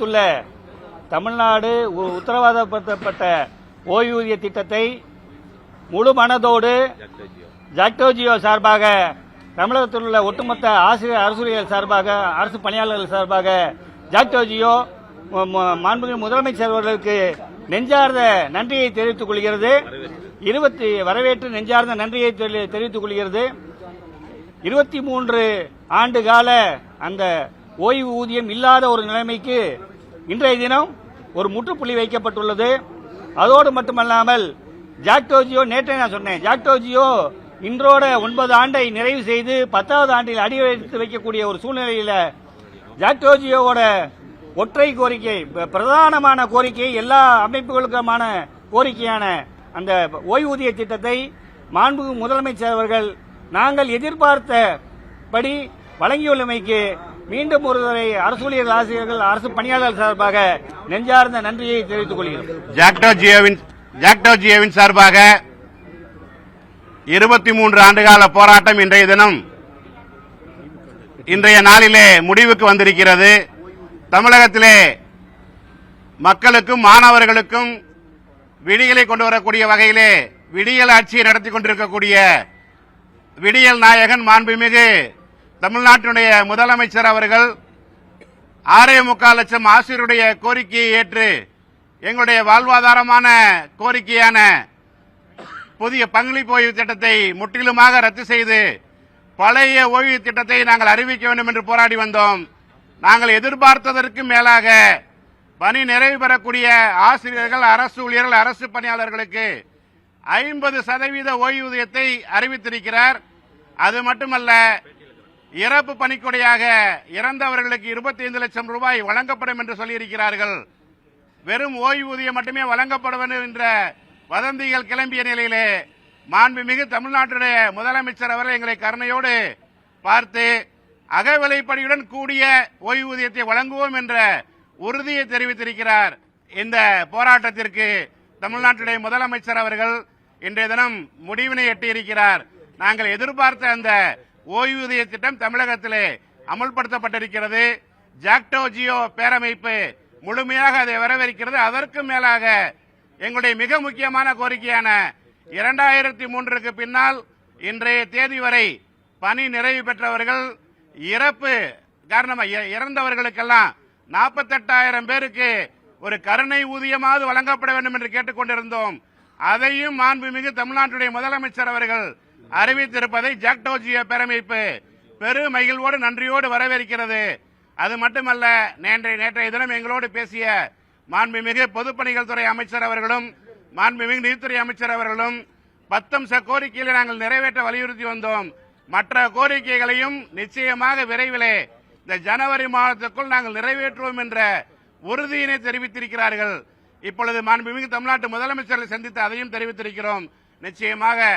உள்ள தமிழ்நாடு உத்தரவாதப்படுத்தப்பட்ட ஓய்வூதிய திட்டத்தை முழு மனதோடு ஜாக்டோஜியோ சார்பாக தமிழகத்தில் உள்ள ஒட்டுமொத்த ஆசிரியர் அரசூழியர்கள் சார்பாக அரசு பணியாளர்கள் சார்பாக ஜாக்டோஜியோ மாண்புமிகு முதலமைச்சர் அவர்களுக்கு நெஞ்சார்ந்த நன்றியை தெரிவித்துக் கொள்கிறது. வரவேற்று நெஞ்சார்ந்த நன்றியை தெரிவித்துக் கொள்கிறது. 23 ஆண்டு கால அந்த ஓய்வு ஊதியம் இல்லாத ஒரு நிலைமைக்கு இன்றைய தினம் ஒரு முற்றுப்புள்ளி வைக்கப்பட்டுள்ளது. அதோடு மட்டுமல்லாமல் ஜாக்டோஜியோ நேற்றே நான் சொன்னேன், ஜாக்டோஜியோ இன்றோட 9 ஆண்டை நிறைவு செய்து 10வது ஆண்டில் அடி எடுத்து வைக்கக்கூடிய ஒரு சூழ்நிலையில் ஜாக்டோஜியோவோட ஒற்றை கோரிக்கை, பிரதானமான கோரிக்கை, எல்லா அமைப்புகளுக்குமான கோரிக்கையான அந்த ஓய்வூதிய திட்டத்தை மாண்புமிகு முதலமைச்சர் அவர்கள் நாங்கள் எதிர்பார்த்தபடி வழங்கியுள்ளமைக்கு மீண்டும் ஒருவரை அரசு ஊழியர்கள், ஆசிரியர்கள், அரசு பணியாளர்கள் சார்பாக நெஞ்சார்ந்த நன்றியை தெரிவித்துக் கொள்கிறோம். ஜாக்டோஜியோவின் சார்பாக 23 ஆண்டுகால போராட்டம் இன்றைய தினம் இன்றைய நாளிலே முடிவுக்கு வந்திருக்கிறது. தமிழகத்திலே மக்களுக்கும் மாணவர்களுக்கும் விடியலை கொண்டு வரக்கூடிய வகையிலே விடியல் ஆட்சியை நடத்தி கொண்டிருக்கக்கூடிய விடியல் நாயகன் மாண்புமிகு தமிழ்நாட்டினுடைய முதலமைச்சர் அவர்கள் 6.25 லட்சம் ஆசிரியருடைய கோரிக்கையை ஏற்று எங்களுடைய வாழ்வாதாரமான கோரிக்கையான புதிய பங்களிப்பு ஓய்வு திட்டத்தை முற்றிலுமாக ரத்து செய்து பழைய ஓய்வு திட்டத்தை நாங்கள் அறிவிக்க வேண்டும் என்று போராடி வந்தோம். நாங்கள் எதிர்பார்த்ததற்கு மேலாக பணி நிறைவு பெறக்கூடிய ஆசிரியர்கள், அரசு ஊழியர்கள், அரசு பணியாளர்களுக்கு 50% ஓய்வூதியத்தை அறிவித்திருக்கிறார். அது மட்டுமல்ல, இறப்பு பணிக்கொடையாக இறந்தவர்களுக்கு 25 லட்சம் ரூபாய் வழங்கப்படும் என்று சொல்லியிருக்கிறார்கள். வெறும் ஓய்வூதியம் மட்டுமே வழங்கப்படும் என்ற வதந்திகள் கிளம்பிய நிலையிலே மாண்புமிகு தமிழ்நாட்டுடைய முதலமைச்சர் அவர்கள் எங்களை கருணையோடு பார்த்து அகவிலைப்படியுடன் கூடிய ஓய்வூதியத்தை வழங்குவோம் என்ற உறுதியை தெரிவித்திருக்கிறார். இந்த போராட்டத்திற்கு தமிழ்நாட்டுடைய முதலமைச்சர் அவர்கள் இன்றைய தினம் முடிவினை எட்டியிருக்கிறார். நாங்கள் எதிர்பார்த்த அந்த ஓய்வூதிய திட்டம் தமிழகத்திலே அமல்படுத்தப்பட்டிருக்கிறது. ஜாக்டோஜியோ பேரமைப்பு முழுமையாக அதை வரவேற்கிறது. அதற்கு மேலாக எங்களுடைய மிக முக்கியமான கோரிக்கையான 2003க்கு பின்னால் இன்றைய தேதி வரை பணி நிறைவு பெற்றவர்கள் இறப்பு காரணமாக இறந்தவர்களுக்கெல்லாம் 48,000 பேருக்கு ஒரு கருணை ஊதியமாவது வழங்கப்பட வேண்டும் என்று கேட்டுக்கொண்டிருந்தோம். அதையும் மாண்புமிகு தமிழ்நாட்டுடைய முதலமைச்சர் அவர்கள் அறிவித்திருப்பதை ஜாக்டோஜியோ பேரமைப்பு பெரு மகிழ்வோடு நன்றியோடு வரவேற்கிறது. அது மட்டுமல்ல, நேற்றைய தினம் எங்களோடு பேசிய மாண்புமிகு பொதுப்பணிகள் துறை அமைச்சர் அவர்களும் மாண்புமிகு நீதித்துறை அமைச்சர் அவர்களும் 10 அம்ச கோரிக்கைகளை நாங்கள் நிறைவேற்ற வலியுறுத்தி வந்தோம். மற்ற கோரிக்கைகளையும் நிச்சயமாக விரைவிலே இந்த ஜனவரி மாதத்துக்குள் நாங்கள் நிறைவேற்றுவோம் என்ற உறுதியினை தெரிவித்திருக்கிறார்கள். இப்பொழுது மாண்புமிகு தமிழ்நாட்டு முதலமைச்சரை சந்தித்து அதையும் தெரிவித்திருக்கிறோம். நிச்சயமாக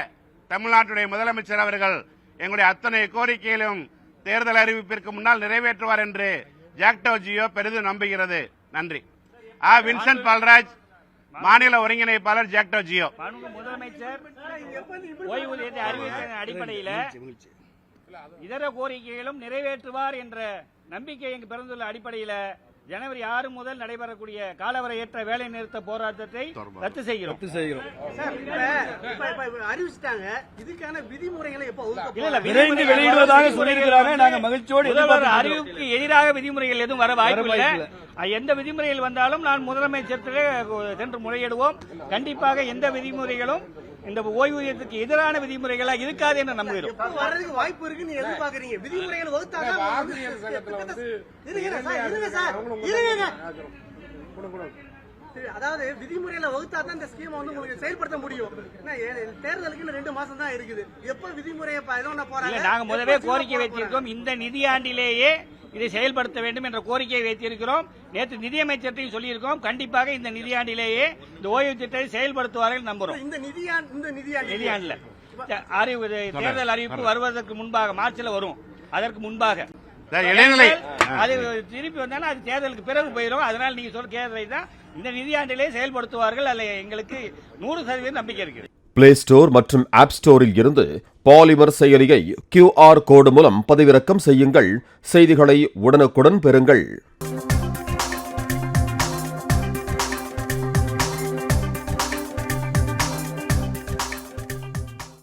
தமிழ்நாட்டுடைய முதலமைச்சர் அவர்கள் எங்களுடைய அத்தனை கோரிக்கையிலும் தேர்தல் அறிவிப்பிற்கு முன்னால் நிறைவேற்றுவார் என்று ஜாக்டோஜியோ பெரிதும் நம்புகிறது. நன்றி. வின்சென்ட் பால்ராஜ், மாநில ஒருங்கிணைப்பாளர், ஜாக்டோஜியோ. முதலமைச்சர் ஓய்வூதியத்தை அறிவித்த அடிப்படையில் இதர கோரிக்கைகளும் நிறைவேற்றுவார் என்ற நம்பிக்கை எங்கு பிறந்துள்ள அடிப்படையில் ஜனவரி 6 முதல் நடைபெறக்கூடிய காலவரையற்ற வேலை நிறுத்த போராட்டத்தை ரத்து செய்கிறோம். அறிவிச்சிட்டாங்க. இதுக்கான விதிமுறைகளை வெளியிடுவதாக சொல்லியிருக்கிறாங்க. நாங்கள் மகிழ்ச்சியோடு அறிவிப்புக்கு எதிராக விதிமுறைகள் எதுவும் வர வாய்ப்பில்லை. எந்த விதிமுறைகள் வந்தாலும் நான் முதலமைச்சர் சென்று முறையிடுவோம். கண்டிப்பாக எந்த விதிமுறைகளும் இந்த ஓய்வூதியத்துக்கு எதிரான விதிமுறைகளா இருக்காது என்று நம்புகிறோம். வாய்ப்பு இருக்குன்னு எதிர்பார்க்கறீங்க. விதிமுறைகள் அதாவது விதிமுறையில வகுத்தாதான் இந்த ஸ்கீம் வந்து உங்களுக்கு செயல்படுத்த முடியும். தேர்தலுக்கு 2 மாசம் தான் இருக்குது. எப்ப விதிமுறையை போறாங்க? நாங்க முதவே கோரிக்கை வைத்திருக்கோம். இந்த நிதியாண்டிலேயே இதை செயல்படுத்த வேண்டும் என்ற கோரிக்கையை வைத்திருக்கிறோம். நேற்று நிதியமைச்சர்த்தையும் சொல்லியிருக்கோம். கண்டிப்பாக இந்த நிதியாண்டிலேயே இந்த ஓய்வு திட்டத்தை செயல்படுத்துவார்கள் நம்புறோம். இந்த நிதியாண்டுல தேர்தல் அறிவிப்பு வருவதற்கு முன்பாக மார்ச்ல வரும். அதற்கு முன்பாக அது திருப்பி வந்தாலும் அது தேர்தலுக்கு பிறகு போயிடும். அதனால நீங்க சொல்ற தேர்தலை தான் இந்த நிதியாண்டிலே செயல்படுத்துவார்கள். அதில் எங்களுக்கு 100% நம்பிக்கை இருக்கு. பிளே ஸ்டோர் மற்றும் ஆப் ஸ்டோரில் இருந்து பாலிமர் செயலியை QR கோடு மூலம் பதிவிறக்கம் செய்யுங்கள். செய்திகளை உடனுக்குடன் பெறுங்கள்.